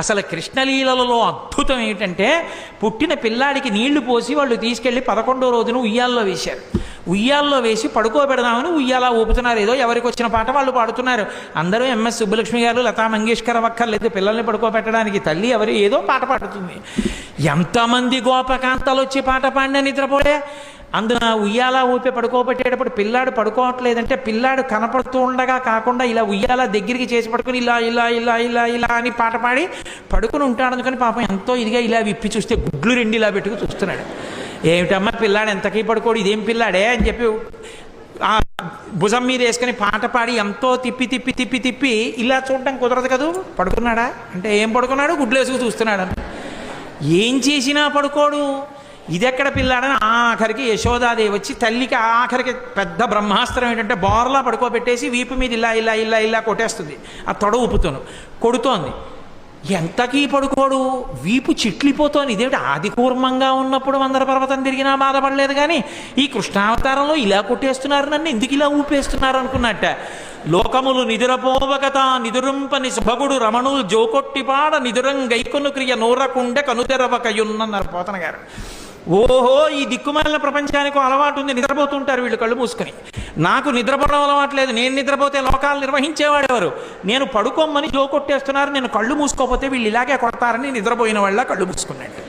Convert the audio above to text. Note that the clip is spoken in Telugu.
అసలు కృష్ణలీలలో అద్భుతం ఏమిటంటే పుట్టిన పిల్లాడికి నీళ్లు పోసి వాళ్ళు తీసుకెళ్లి 11వ రోజున ఉయ్యాల్లో వేశారు. ఉయ్యాల్లో వేసి పడుకోబెడదామని ఉయ్యాలా ఊపుతున్నారు. ఏదో ఎవరికి వచ్చిన పాట వాళ్ళు పాడుతున్నారు. అందరూ ఎంఎస్ సుబ్బలక్ష్మి గారు, లతా మంగేష్కర్ అక్కర్లేదు పిల్లల్ని పడుకోబెట్టడానికి. తల్లి ఎవరు ఏదో పాట పాడుతుంది. ఎంతమంది గోపకాంతలు వచ్చి పాట పాడిన నిద్రపోలే. అందున ఉయ్యాల ఊపి పడుకోబెట్టేటప్పుడు పిల్లాడు పడుకోవట్లేదంటే పిల్లాడు కనపడుతూ ఉండగా కాకుండా ఇలా ఉయ్యాల దగ్గరికి చేసి పడుకుని ఇలా ఇలా ఇలా ఇలా ఇలా అని పాట పాడి పడుకుని ఉంటాడు. అందుకని పాపం ఎంతో ఇదిగా ఇలా విప్పి చూస్తే గుడ్లు రెండు ఇలా పెట్టుకు చూస్తున్నాడు. ఏమిటమ్మా పిల్లాడు ఎంతకీ పడుకోడు, ఇదేం పిల్లాడే అని చెప్పి ఆ భుజం మీద వేసుకొని పాట పాడి ఎంతో తిప్పి తిప్పి తిప్పి తిప్పి ఇలా చూడడం కుదరదు కదూ. పడుకున్నాడా అంటే ఏం పడుకున్నాడు, గుడ్లు వేసుకు చూస్తున్నాడు. ఏం చేసినా పడుకోడు. ఇదెక్కడ పిల్లాడని ఆఖరికి యశోదాదేవి వచ్చి తల్లికి ఆఖరికి పెద్ద బ్రహ్మాస్త్రం ఏంటంటే బోర్లా పడుకోబెట్టేసి వీపు మీద ఇలా ఇలా ఇలా ఇలా కొట్టేస్తుంది. ఆ తొడ ఊపుతోను కొడుతోంది. ఎంతకీ పడుకోడు, వీపు చిట్లిపోతోంది. ఇదేమిటి ఆది కూర్మంగా ఉన్నప్పుడు మందర పర్వతం తిరిగినా బాధపడలేదు, కానీ ఈ కృష్ణావతారంలో ఇలా కొట్టేస్తున్నారు, నన్ను ఎందుకు ఇలా ఊపేస్తున్నారు అనుకున్నట్ట. లోకములు నిదురపోవకత నిదురుంపని సుభగుడు రమణులు జోకొట్టిపాడ నిదురం గైకొను క్రియ నూరకుండె కనుతెరవకయున్నన్నారు పోతన గారు. ఓహో, ఈ దిక్కుమాలిన ప్రపంచానికి అలవాటు ఉంది, నిద్రపోతుంటారు వీళ్ళు కళ్ళు మూసుకొని. నాకు నిద్రపోవడం అలవాట్లేదు, నేను నిద్రపోతే లోకాలు నిర్వహించేవాడు ఎవరు? నేను పడుకోమని జోకొట్టేస్తున్నారు, నేను కళ్ళు మూసుకోపోతే వీళ్ళు ఇలాగే కొడతారని నిద్రపోయిన వాళ్ళ కళ్ళు మూసుకున్నట్టు.